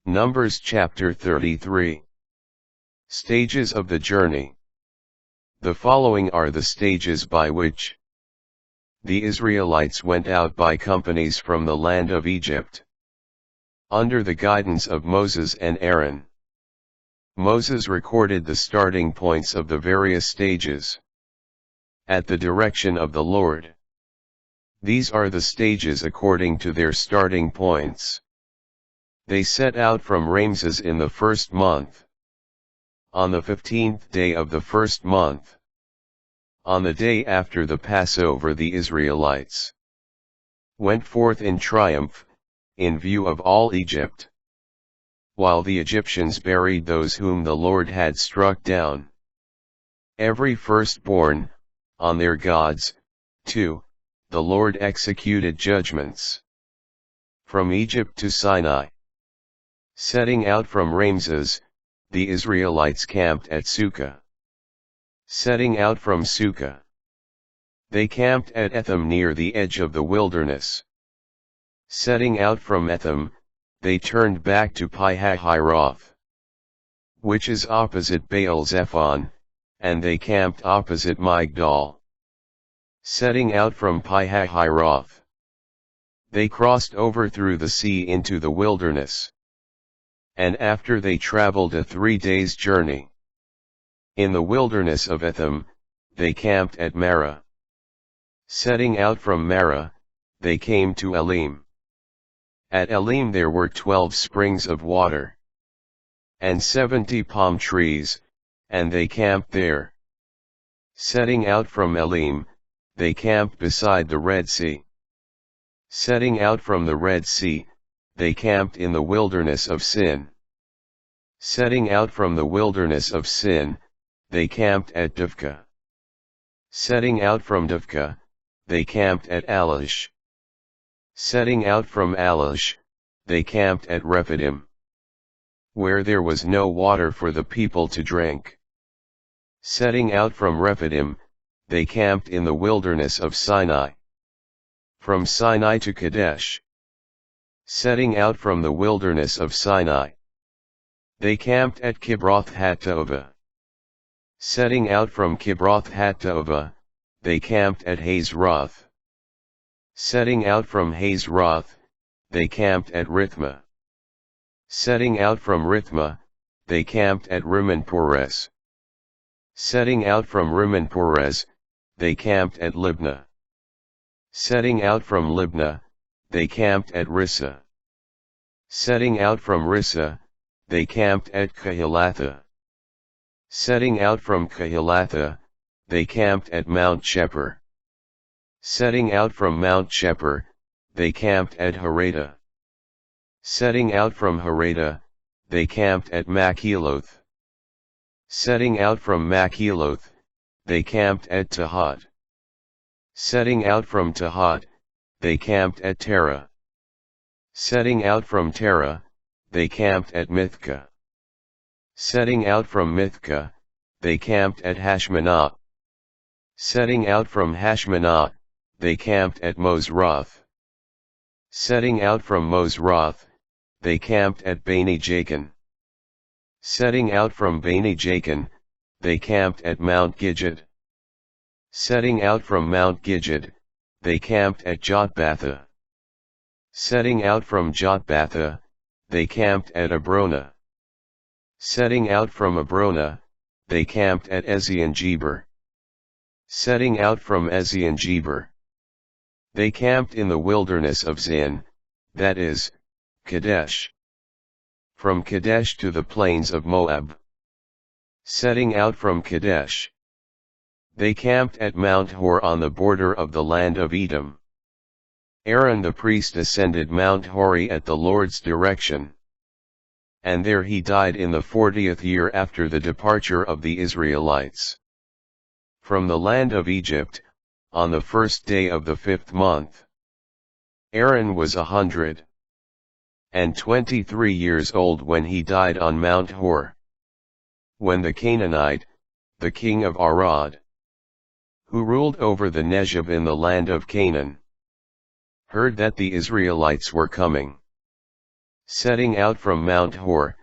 Numbers chapter 33. Stages of the journey. The following are the stages by which the Israelites went out by companies from the land of Egypt, under the guidance of Moses and Aaron. Moses recorded the starting points of the various stages, at the direction of the Lord. These are the stages according to their starting points. They set out from Ramses in the first month, on the 15th day of the first month. On the day after the Passover, the Israelites went forth in triumph, in view of all Egypt, while the Egyptians buried those whom the Lord had struck down, every firstborn, on their gods. 2. The Lord executed judgments from Egypt to Sinai. Setting out from Ramses, the Israelites camped at Sukkah. Setting out from Sukkah, they camped at Etham near the edge of the wilderness. Setting out from Etham, they turned back to Pi-hahiroth, which is opposite Baal-zephon, and they camped opposite Migdal. Setting out from Pi-hahiroth, they crossed over through the sea into the wilderness. And after they traveled a 3 days' journey in the wilderness of Etham, they camped at Marah. Setting out from Marah, they came to Elim. At Elim there were 12 springs of water, and 70 palm trees, and they camped there. Setting out from Elim, they camped beside the Red Sea. Setting out from the Red Sea, they camped in the wilderness of Sin. Setting out from the wilderness of Sin, they camped at Dovka. Setting out from Dovka, they camped at Alash. Setting out from Alash, they camped at Rephidim, where there was no water for the people to drink. Setting out from Rephidim, they camped in the wilderness of Sinai. From Sinai to Kadesh. Setting out from the wilderness of Sinai, they camped at Kibroth-hattaavah. Setting out from Kibroth-hattaavah, they camped at Hazeroth. Setting out from Hazeroth, they camped at Rithmah. Setting out from Rithmah, they camped at Rimmon-Perez. Setting out from Rimmon-Perez, they camped at Libnah. Setting out from Libnah, they camped at Rissah. Setting out from Rissah, they camped at Kehelatha. Setting out from Kehelatha, they camped at Mount Shepher. Setting out from Mount Shepher, they camped at Harada. Setting out from Harada, they camped at Makheloth. Setting out from Makheloth, they camped at Tahat. Setting out from Tahat, they camped at Terah. Setting out from Terah, they camped at Mithka. Setting out from Mithka, they camped at Hashmanah. Setting out from Hashmanah, they camped at Mosroth. Setting out from Mosroth, they camped at Bani Jakin. Setting out from Bani Jakin, they camped at Mount Gidgad. Setting out from Mount Gidgad, they camped at Jotbatha. Setting out from Jotbatha, they camped at Abrona. Setting out from Abrona, they camped at Ezion-Geber. Setting out from Ezion-Geber, they camped in the wilderness of Zin, that is, Kadesh. From Kadesh to the plains of Moab. Setting out from Kadesh, they camped at Mount Hor on the border of the land of Edom. Aaron the priest ascended Mount Hori at the Lord's direction. And there he died in the 40th year after the departure of the Israelites from the land of Egypt, on the 1st day of the 5th month. Aaron was 123 years old when he died on Mount Hor. When the Canaanite, the king of Arad, who ruled over the Negev in the land of Canaan, heard that the Israelites were coming, Setting out from Mount Hor,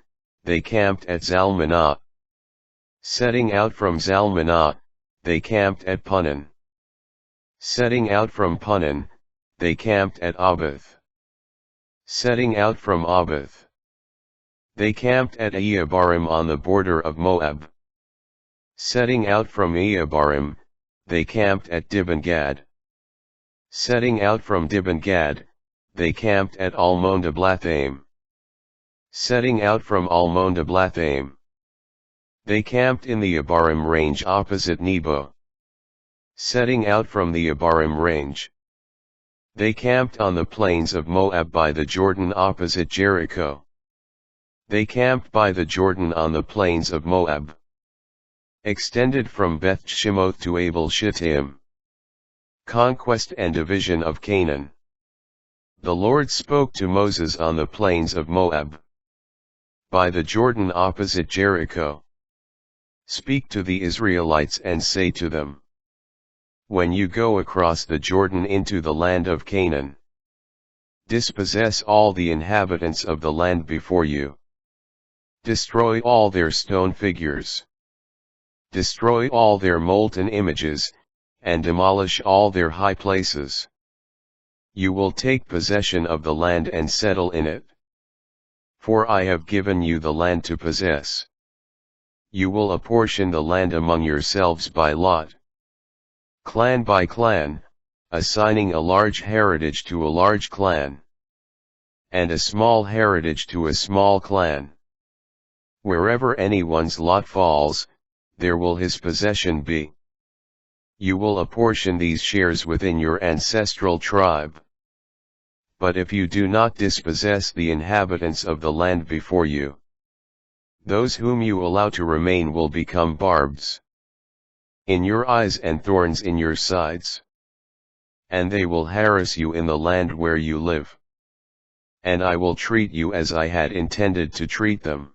they camped at Zalmanah. Setting out from Zalmanah, they camped at Punon. Setting out from Punon, they camped at Abath. Setting out from Abath, they camped at Iyeabarim on the border of Moab. Setting out from Iyeabarim, they camped at Dibon-Gad. Setting out from Dibon-Gad, they camped at Almon-Diblathaim. Setting out from Almon-Diblathaim, they camped in the Abarim range opposite Nebo. Setting out from the Abarim range, they camped on the plains of Moab by the Jordan opposite Jericho. They camped by the Jordan on the plains of Moab. Extended from Beth-Shemoth to Abel-Shittim. Conquest and division of Canaan. The Lord spoke to Moses on the plains of Moab, by the Jordan opposite Jericho. Speak to the Israelites and say to them, when you go across the Jordan into the land of Canaan, dispossess all the inhabitants of the land before you. Destroy all their stone figures. Destroy all their molten images, and demolish all their high places. You will take possession of the land and settle in it. For I have given you the land to possess. You will apportion the land among yourselves by lot, clan by clan, assigning a large heritage to a large clan, and a small heritage to a small clan. Wherever anyone's lot falls, there will his possession be. You will apportion these shares within your ancestral tribe. But if you do not dispossess the inhabitants of the land before you, those whom you allow to remain will become barbs in your eyes and thorns in your sides. And they will harass you in the land where you live. And I will treat you as I had intended to treat them.